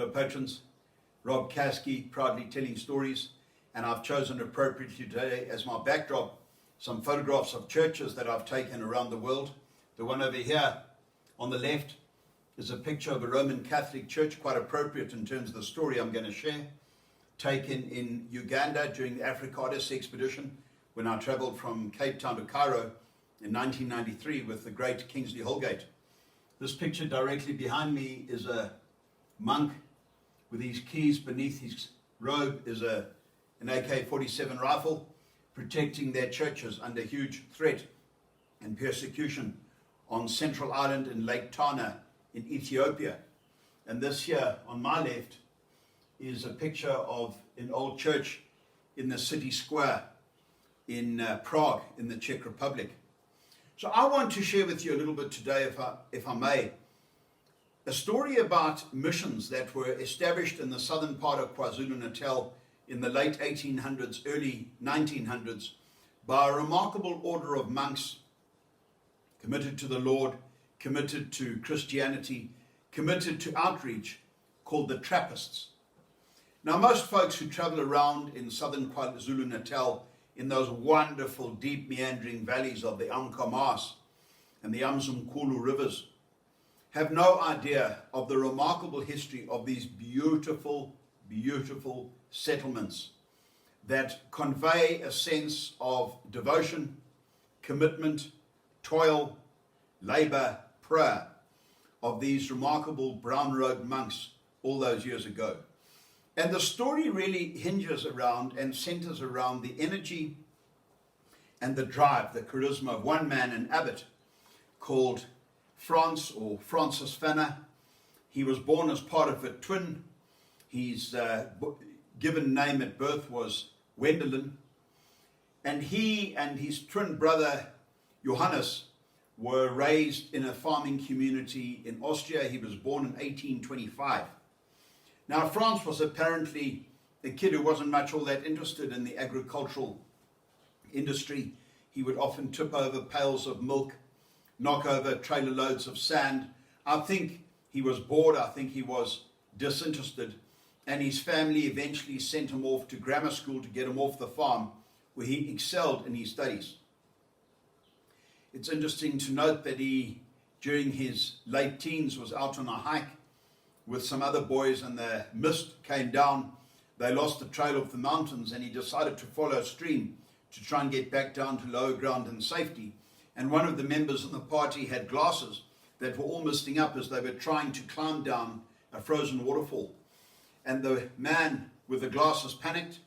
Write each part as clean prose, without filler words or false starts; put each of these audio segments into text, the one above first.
fellow patrons, Rob Caskie, proudly telling stories, and I've chosen appropriately today as my backdrop some photographs of churches that I've taken around the world. The one over here on the left is a picture of a Roman Catholic church, quite appropriate in terms of the story I'm going to share, taken in Uganda during the Africa Odyssey expedition when I traveled from Cape Town to Cairo in 1993 with the great Kingsley Holgate. This picture directly behind me is a monk with his keys. Beneath his robe is an AK-47 rifle, protecting their churches under huge threat and persecution on Central Island in Lake Tana in Ethiopia. And this here on my left is a picture of an old church in the city square in Prague in the Czech Republic. So I want to share with you a little bit today, if I may, a story about missions that were established in the southern part of KwaZulu-Natal in the late 1800s, early 1900s, by a remarkable order of monks committed to the Lord, committed to Christianity, committed to outreach, called the Trappists. Now, most folks who travel around in southern KwaZulu-Natal in those wonderful, deep, meandering valleys of the Amkamas and the Umzimkhulu rivers have no idea of the remarkable history of these beautiful, beautiful settlements that convey a sense of devotion, commitment, toil, labor, prayer of these remarkable brown-robed monks all those years ago. And the story really hinges around and centers around the energy and the drive, the charisma of one man, an abbot called Francis Fanner. He was born as part of a twin. His given name at birth was Wendelin. And he and his twin brother Johannes were raised in a farming community in Austria. He was born in 1825. Now, Franz was apparently a kid who wasn't much all that interested in the agricultural industry. He would often tip over pails of milk, knock over trailer loads of sand. I think he was bored. I think he was disinterested. And his family eventually sent him off to grammar school to get him off the farm, where he excelled in his studies. It's interesting to note that he, during his late teens, was out on a hike with some other boys, and the mist came down. They lost the trail of the mountains, and he decided to follow a stream to try and get back down to lower ground in safety. And one of the members of the party had glasses that were all misting up as they were trying to climb down a frozen waterfall. And the man with the glasses panicked,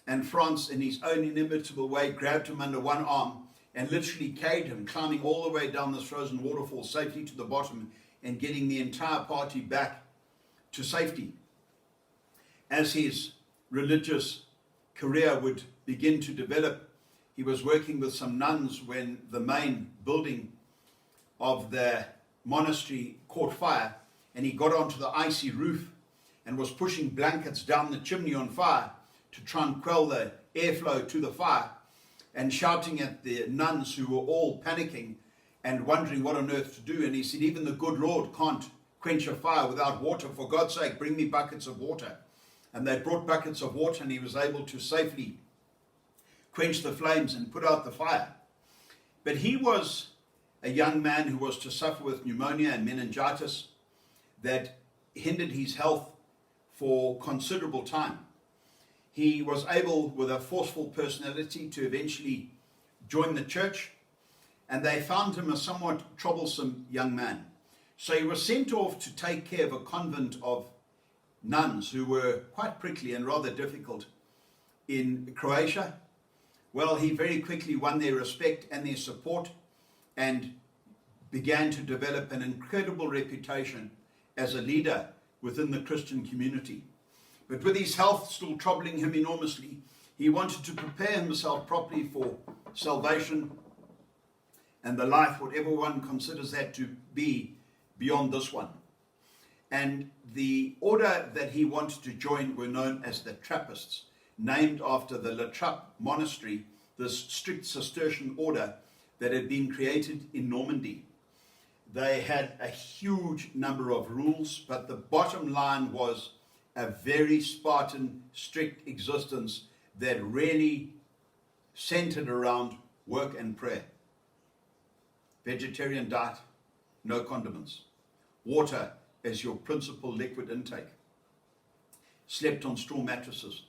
and Franz, in his own inimitable way, grabbed him under one arm and literally carried him, climbing all the way down this frozen waterfall safely to the bottom and getting the entire party back to safety. As his religious career would begin to develop, he was working with some nuns when the main building of the monastery caught fire, and he got onto the icy roof and was pushing blankets down the chimney on fire to try and quell the airflow to the fire, and shouting at the nuns who were all panicking and wondering what on earth to do. And he said, even the good Lord can't quench a fire without water. For God's sake, bring me buckets of water. And they brought buckets of water, and he was able to safely quench the flames and put out the fire. But he was a young man who was to suffer with pneumonia and meningitis that hindered his health for considerable time. He was able, with a forceful personality, to eventually join the church, and they found him a somewhat troublesome young man. So he was sent off to take care of a convent of nuns who were quite prickly and rather difficult in Croatia. Well, he very quickly won their respect and their support and began to develop an incredible reputation as a leader within the Christian community. But with his health still troubling him enormously, he wanted to prepare himself properly for salvation and the life, whatever one considers that to be, beyond this one. And the order that he wanted to join were known as the Trappists, named after the La Trappe monastery, this strict Cistercian order that had been created in Normandy. They had a huge number of rules, but the bottom line was a very Spartan, strict existence that really centered around work and prayer. Vegetarian diet, no condiments. Water as your principal liquid intake. Slept on straw mattresses.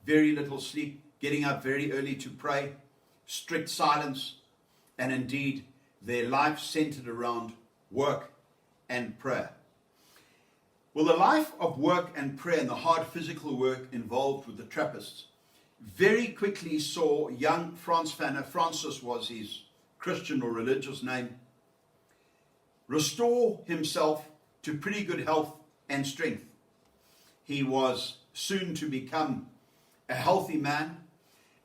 Very little sleep, getting up very early to pray, strict silence, and indeed their life centered around work and prayer. Well, the life of work and prayer and the hard physical work involved with the Trappists very quickly saw young Frans Fanner, Francis was his Christian or religious name, restore himself to pretty good health and strength. He was soon to become a healthy man,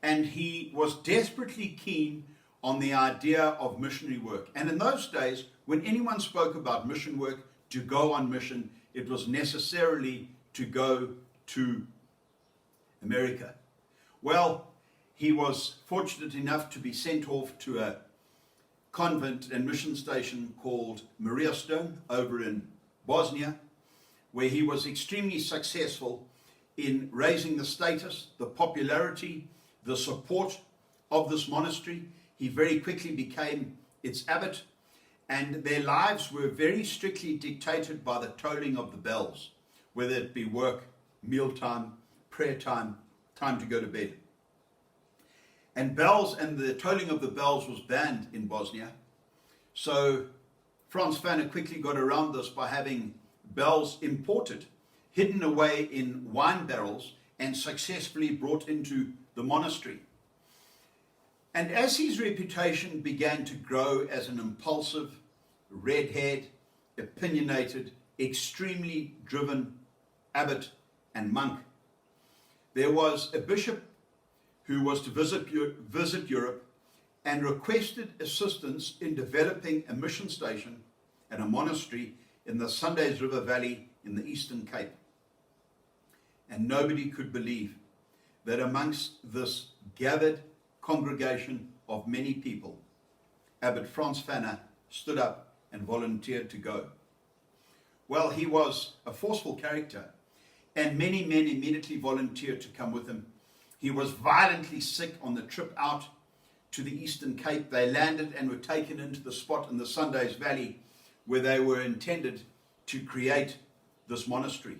and he was desperately keen on the idea of missionary work. And in those days, when anyone spoke about mission work, to go on mission, it was necessarily to go to America. Well, he was fortunate enough to be sent off to a convent and mission station called Maria Stone over in Bosnia, where he was extremely successful in raising the status, the popularity, the support of this monastery. He very quickly became its abbot, and their lives were very strictly dictated by the tolling of the bells, whether it be work, mealtime, prayer time, time to go to bed. And bells and the tolling of the bells was banned in Bosnia. So Frans Fanner quickly got around this by having bells imported, hidden away in wine barrels, and successfully brought into the monastery. And as his reputation began to grow as an impulsive, red-haired, opinionated, extremely driven abbot and monk, there was a bishop who was to visit Europe and requested assistance in developing a mission station and a monastery in the Sundays River Valley in the Eastern Cape. And nobody could believe that amongst this gathered congregation of many people, Abbot Frans Fanner stood up and volunteered to go. Well, he was a forceful character, and many men immediately volunteered to come with him. He was violently sick on the trip out to the Eastern Cape. They landed and were taken into the spot in the Sundays Valley where they were intended to create this monastery.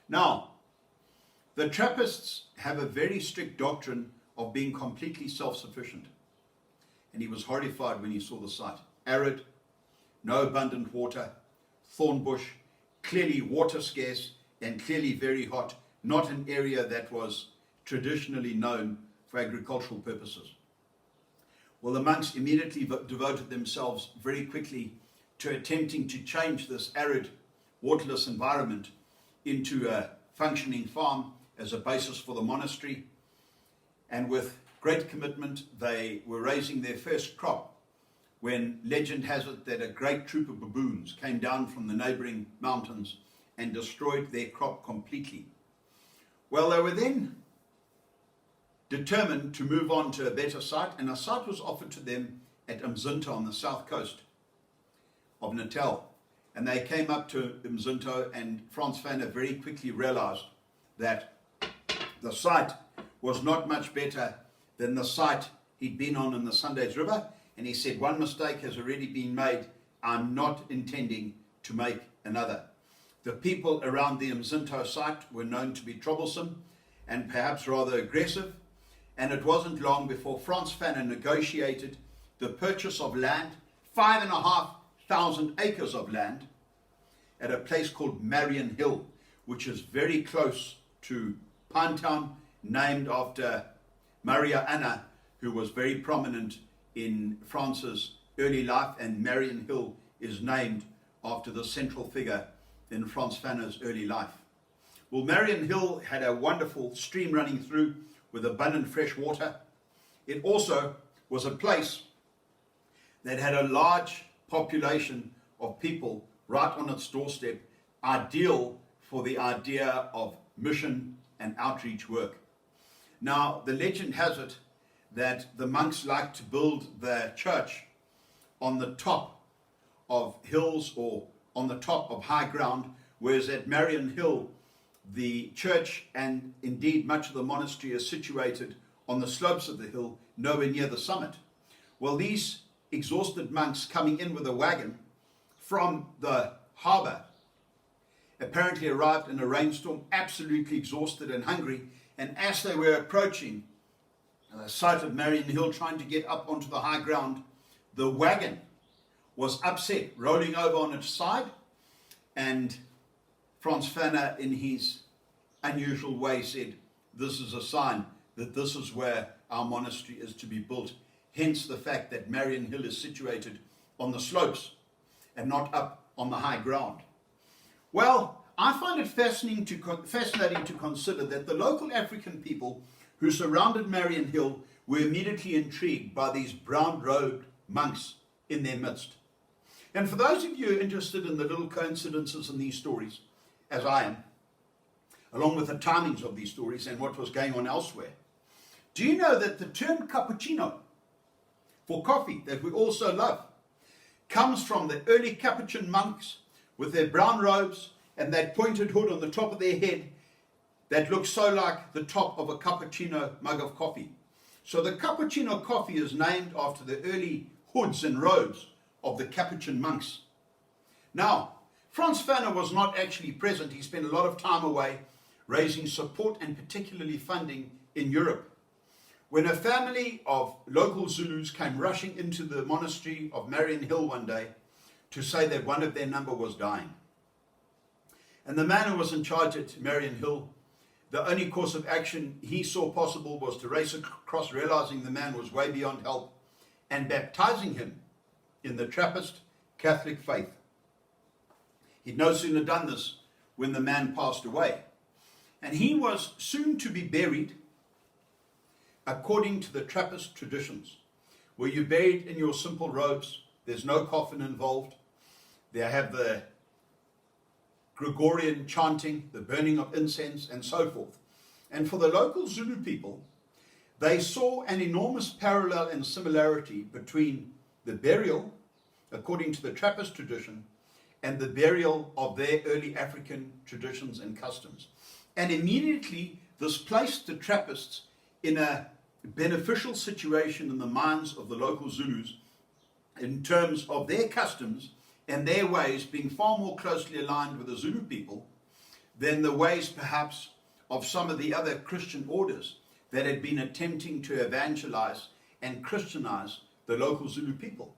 Now, the Trappists have a very strict doctrine of being completely self-sufficient. And he was horrified when he saw the site. Arid, no abundant water, thorn bush, clearly water scarce, and clearly very hot, not an area that was traditionally known for agricultural purposes. Well, the monks immediately devoted themselves very quickly to attempting to change this arid, waterless environment into a functioning farm as a basis for the monastery. And with great commitment, they were raising their first crop when legend has it that a great troop of baboons came down from the neighboring mountains and destroyed their crop completely. Well, they were then determined to move on to a better site, and a site was offered to them at Umzinto on the south coast of Natal. And they came up to Umzinto, and Frans Fanner very quickly realized that the site was not much better than the site he'd been on in the Sundays River, and he said, one mistake has already been made. I'm not intending to make another. The people around the Umzinto site were known to be troublesome and perhaps rather aggressive, and it wasn't long before Frans Fanner negotiated the purchase of land, 5,500 acres of land, at a place called Marion Hill, which is very close to Pinetown, named after Maria Anna, who was very prominent in France's early life, and Marion Hill is named after the central figure in Frans Fanner's early life. Well, Marion Hill had a wonderful stream running through with abundant fresh water. It also was a place that had a large population of people right on its doorstep, ideal for the idea of mission and outreach work. Now, the legend has it that the monks liked to build their church on the top of hills or on the top of high ground, whereas at Marion Hill, the church and indeed much of the monastery is situated on the slopes of the hill, nowhere near the summit. Well, these exhausted monks coming in with a wagon from the harbour apparently arrived in a rainstorm, absolutely exhausted and hungry, and as they were approaching the site of Marion Hill, trying to get up onto the high ground, the wagon was upset, rolling over on its side, and Frans Fanner, in his unusual way, said, "This is a sign that this is where our monastery is to be built." Hence the fact that Marion Hill is situated on the slopes and not up on the high ground. Well, I find it fascinating to consider that the local African people who surrounded Marion Hill were immediately intrigued by these brown-robed monks in their midst. And for those of you interested in the little coincidences in these stories, as I am, along with the timings of these stories and what was going on elsewhere, do you know that the term cappuccino for coffee, that we also love, comes from the early Capuchin monks with their brown robes and that pointed hood on the top of their head that looks so like the top of a cappuccino mug of coffee. So the cappuccino coffee is named after the early hoods and robes of the Capuchin monks. Now, Frans Fanner was not actually present. He spent a lot of time away raising support and particularly funding in Europe. When a family of local Zulus came rushing into the monastery of Marion Hill one day to say that one of their number was dying. And the man who was in charge at Marion Hill, the only course of action he saw possible was to race across, realizing the man was way beyond help, and baptizing him in the Trappist Catholic faith. He'd no sooner done this when the man passed away. And he was soon to be buried according to the Trappist traditions, where you're buried in your simple robes. There's no coffin involved. They have the Gregorian chanting, the burning of incense, and so forth. And for the local Zulu people, they saw an enormous parallel and similarity between the burial, according to the Trappist tradition, and the burial of their early African traditions and customs. And immediately this placed the Trappists in a beneficial situation in the minds of the local Zulus in terms of their customs and their ways being far more closely aligned with the Zulu people than the ways perhaps of some of the other Christian orders that had been attempting to evangelize and Christianize the local Zulu people.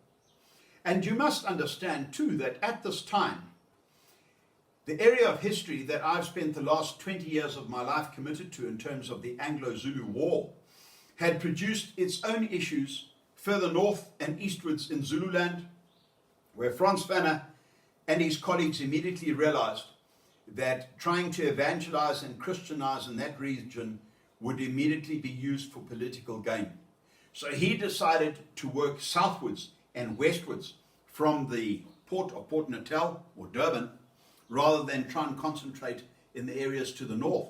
And you must understand too that at this time, the area of history that I've spent the last 20 years of my life committed to in terms of the Anglo-Zulu War had produced its own issues further north and eastwards in Zululand, where Frans Fanner and his colleagues immediately realized that trying to evangelize and Christianize in that region would immediately be used for political gain. So he decided to work southwards and westwards from the port of Port Natal or Durban, rather than try and concentrate in the areas to the north.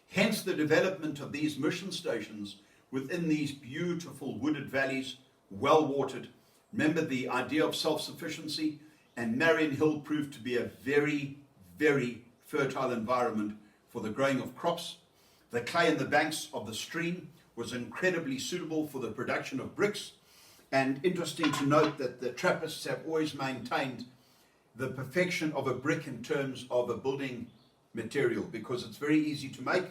Hence the development of these mission stations within these beautiful wooded valleys, well watered. Remember the idea of self-sufficiency, and Marion Hill proved to be a very, very fertile environment for the growing of crops. The clay in the banks of the stream was incredibly suitable for the production of bricks. And interesting to note that the Trappists have always maintained the perfection of a brick in terms of a building material, because it's very easy to make.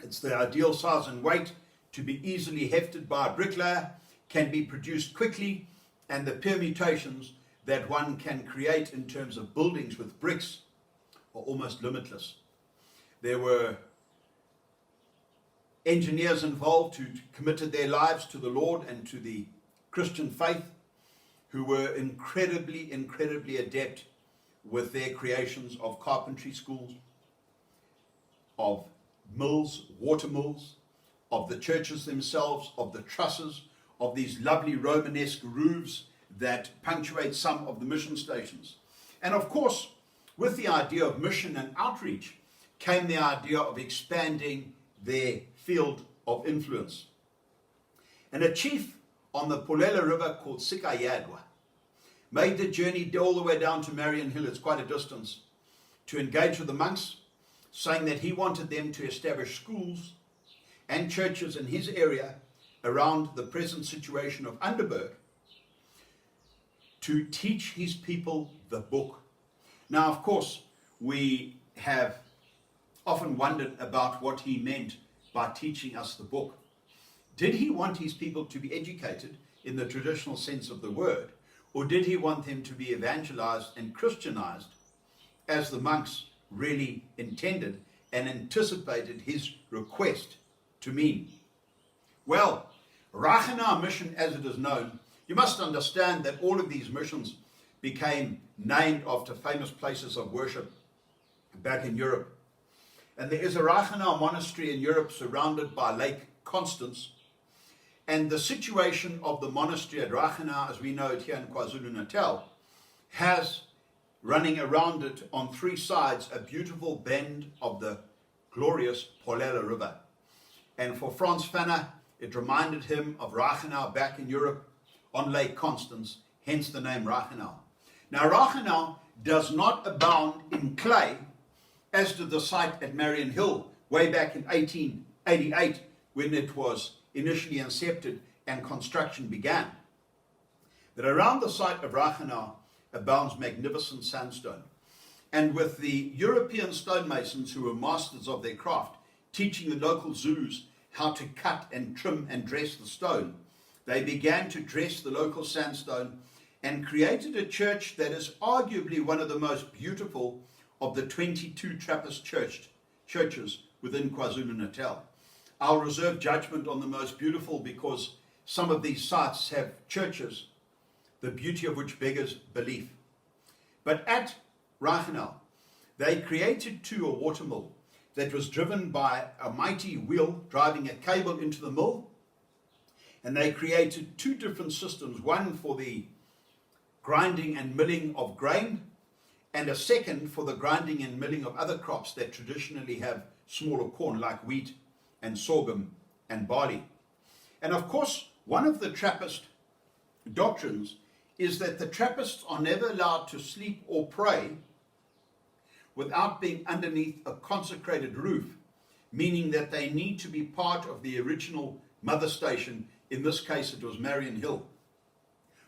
It's the ideal size and weight to be easily hefted by a bricklayer, can be produced quickly, and the permutations that one can create in terms of buildings with bricks are almost limitless. There were engineers involved who committed their lives to the Lord and to the Christian faith, who were incredibly, incredibly adept with their creations of carpentry schools, of mills, water mills, of the churches themselves, of the trusses, of these lovely Romanesque roofs that punctuate some of the mission stations. And of course, with the idea of mission and outreach came the idea of expanding their field of influence. And a chief on the Polela River called Sikayadwa made the journey all the way down to Marion Hill, it's quite a distance, to engage with the monks, saying that he wanted them to establish schools and churches in his area around the present situation of Underberg to teach his people the book. Now, of course, we have often wondered about what he meant by teaching us the book. Did he want his people to be educated in the traditional sense of the word, or did he want them to be evangelized and Christianized as the monks really intended and anticipated his request to mean? Well, Rattray mission, as it is known, you must understand that all of these missions became named after famous places of worship back in Europe. And there is a Rattray monastery in Europe surrounded by Lake Constance. And the situation of the monastery at Rattray, as we know it here in KwaZulu-Natal, has running around it on three sides a beautiful bend of the glorious Polela River. And for Frans Fanon, it reminded him of Rattray back in Europe on Lake Constance, hence the name Rattray. Now, Rattray does not abound in clay, as did the site at Marion Hill way back in 1888 when it was initially incepted and construction began. But around the site of Rattray abounds magnificent sandstone. And with the European stonemasons who were masters of their craft, teaching the local Zulus how to cut and trim and dress the stone, they began to dress the local sandstone and created a church that is arguably one of the most beautiful of the 22 Trappist churches within KwaZulu-Natal. I'll reserve judgment on the most beautiful because some of these sites have churches, the beauty of which beggars belief. But at Rattray, they created too a watermill that was driven by a mighty wheel driving a cable into the mill. And they created two different systems, one for the grinding and milling of grain, and a second for the grinding and milling of other crops that traditionally have smaller corn like wheat and sorghum and barley. And of course, one of the Trappist doctrines is that the Trappists are never allowed to sleep or pray without being underneath a consecrated roof, meaning that they need to be part of the original mother station. In this case, it was Marion Hill.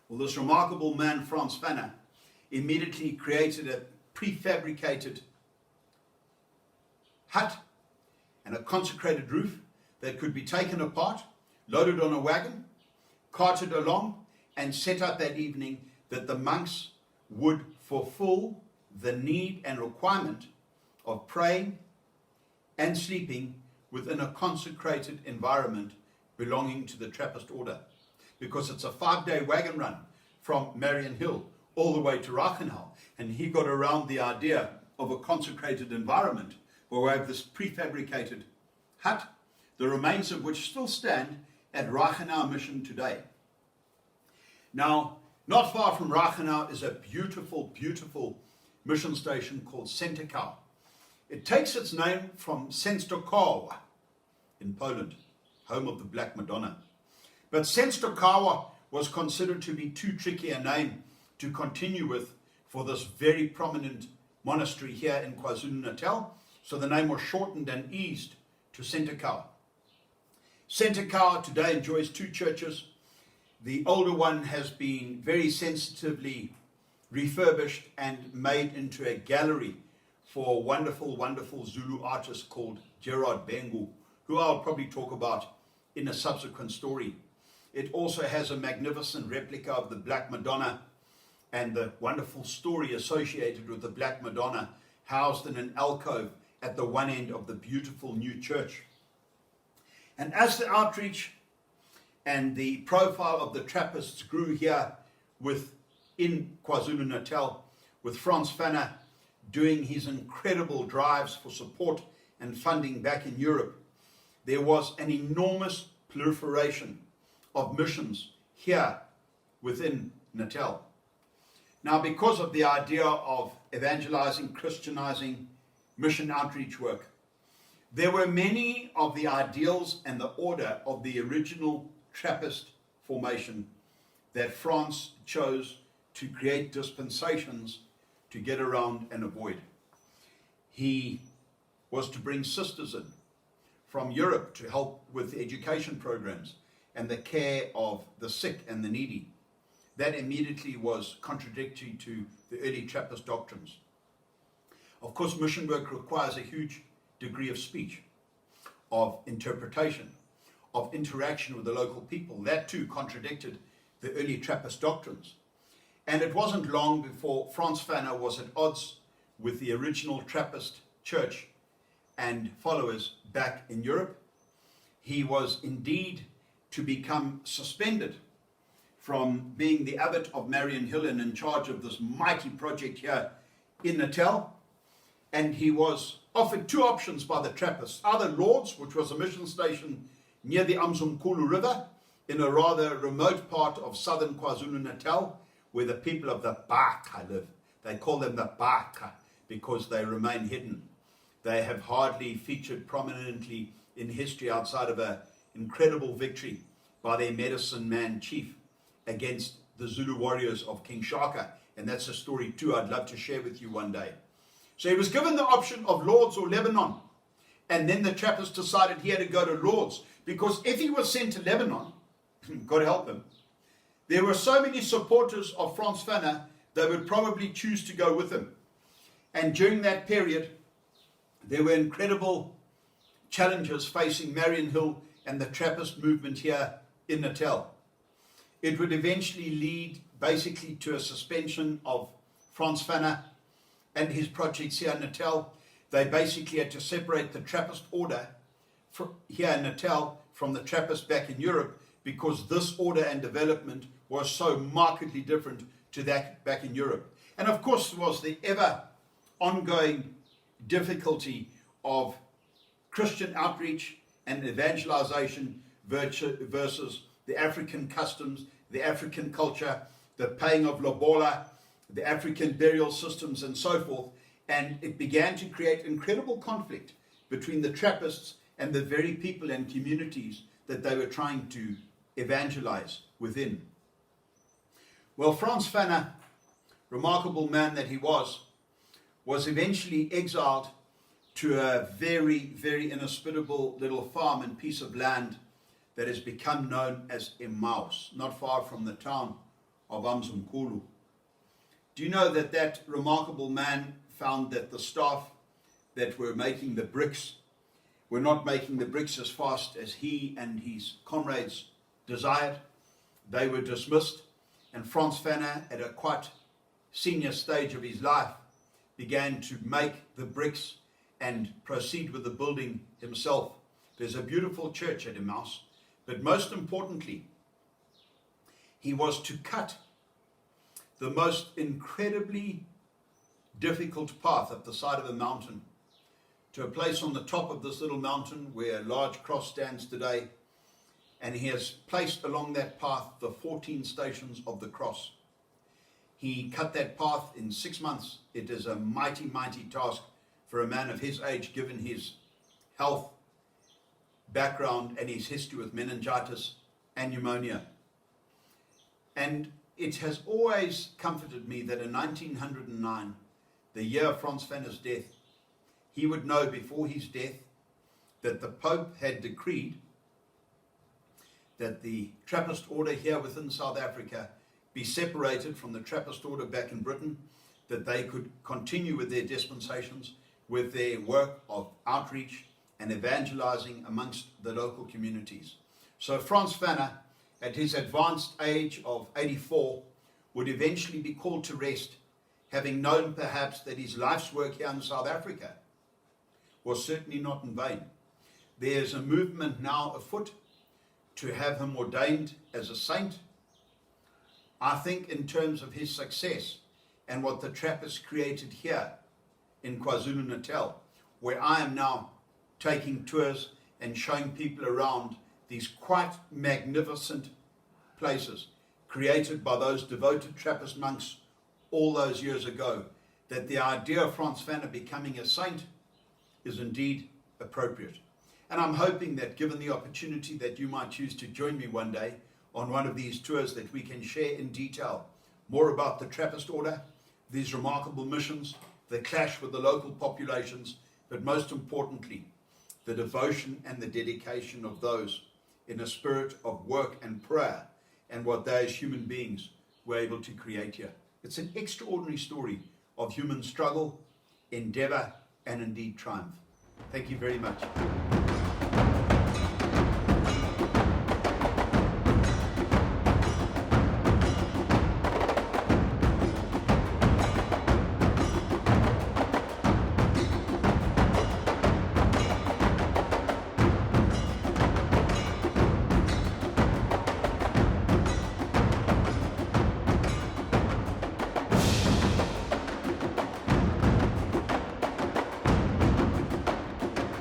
Well, this remarkable man, Frans Fanon, immediately created a prefabricated hut and a consecrated roof that could be taken apart, loaded on a wagon, carted along, and set up that evening that the monks would fulfill the need and requirement of praying and sleeping within a consecrated environment belonging to the Trappist order. Because it's a 5-day wagon run from Marion Hill all the way to Rattray. And he got around the idea of a consecrated environment where we have this prefabricated hut, the remains of which still stand at Rattray mission today. Now, not far from Rattray is a beautiful, beautiful mission station called Centerkow. It takes its name from Częstochowa in Poland, home of the Black Madonna. But Częstochowa was considered to be too tricky a name to continue with for this very prominent monastery here in KwaZulu-Natal, so the name was shortened and eased to Centerkow. Centerkow today enjoys two churches. The older one has been very sensitively refurbished and made into a gallery for a wonderful, wonderful Zulu artist called Gerard Bengu, who I'll probably talk about in a subsequent story. It also has a magnificent replica of the Black Madonna and the wonderful story associated with the Black Madonna housed in an alcove at the one end of the beautiful new church. And as the outreach and the profile of the Trappists grew here in KwaZulu-Natal, with Frans Fanon doing his incredible drives for support and funding back in Europe, there was an enormous proliferation of missions here within Natal. Now, because of the idea of evangelizing, Christianizing, mission outreach work, there were many of the ideals and the order of the original Trappist formation that France chose to create dispensations to get around and avoid. He was to bring sisters in from Europe to help with the education programs and the care of the sick and the needy. That immediately was contradictory to the early Trappist doctrines. Of course, mission work requires a huge degree of speech, of interpretation, of interaction with the local people. That too contradicted the early Trappist doctrines. And it wasn't long before Frans Fanon was at odds with the original Trappist church and followers back in Europe. He was indeed to become suspended from being the abbot of Mariannhill and in charge of this mighty project here in Natal. And he was offered two options by the Trappists, either Lords, which was a mission station near the Umzimkhulu River in a rather remote part of southern KwaZulu-Natal, where the people of the Baka live. They call them the Baka because they remain hidden. They have hardly featured prominently in history outside of an incredible victory by their medicine man chief against the Zulu warriors of King Shaka. And that's a story too I'd love to share with you one day. So he was given the option of Lords or Lebanon. And then the Trappists decided he had to go to Lords, because if he was sent to Lebanon, God help him, there were so many supporters of Frans Fanon, they would probably choose to go with him. And during that period, there were incredible challenges facing Mariannhill and the Trappist movement here in Natal. It would eventually lead basically to a suspension of Frans Fanon and his projects here in Natal. They basically had to separate the Trappist order here in Natal from the Trappists back in Europe, because this order and development was so markedly different to that back in Europe. And of course there was the ever ongoing difficulty of Christian outreach and evangelization versus the African customs, the African culture, the paying of lobola, the African burial systems and so forth. And it began to create incredible conflict between the Trappists and the very people and communities that they were trying to evangelize within. Well, Frans Fanon, remarkable man that he was eventually exiled to a very, very inhospitable little farm and piece of land that has become known as Emmaus, not far from the town of Umzimkhulu. Do you know that that remarkable man found that the staff that were making the bricks were not making the bricks as fast as he and his comrades desired? They were dismissed, and Frans Fanon, at a quite senior stage of his life, began to make the bricks and proceed with the building himself. There's a beautiful church at Emmaus, but most importantly, he was to cut the most incredibly difficult path up the side of a mountain to a place on the top of this little mountain where a large cross stands today, and he has placed along that path the 14 stations of the cross. He cut that path in 6 months. It is a mighty, mighty task for a man of his age, given his health background and his history with meningitis and pneumonia. And it has always comforted me that in 1909, the year of Frans Fanon's death, he would know before his death that the Pope had decreed that the Trappist order here within South Africa be separated from the Trappist order back in Britain, that they could continue with their dispensations, with their work of outreach and evangelizing amongst the local communities. So Frans Fanon, at his advanced age of 84, would eventually be called to rest, having known perhaps that his life's work here in South Africa was certainly not in vain. There's a movement now afoot to have him ordained as a saint. I think in terms of his success and what the Trappists created here in KwaZulu-Natal, where I am now taking tours and showing people around these quite magnificent places created by those devoted Trappist monks all those years ago, that the idea of Frans Fanon becoming a saint is indeed appropriate. And I'm hoping that given the opportunity that you might choose to join me one day on one of these tours, that we can share in detail more about the Trappist order, these remarkable missions, the clash with the local populations, but most importantly, the devotion and the dedication of those in a spirit of work and prayer and what they as human beings were able to create here. It's an extraordinary story of human struggle, endeavor, and indeed triumph. Thank you very much.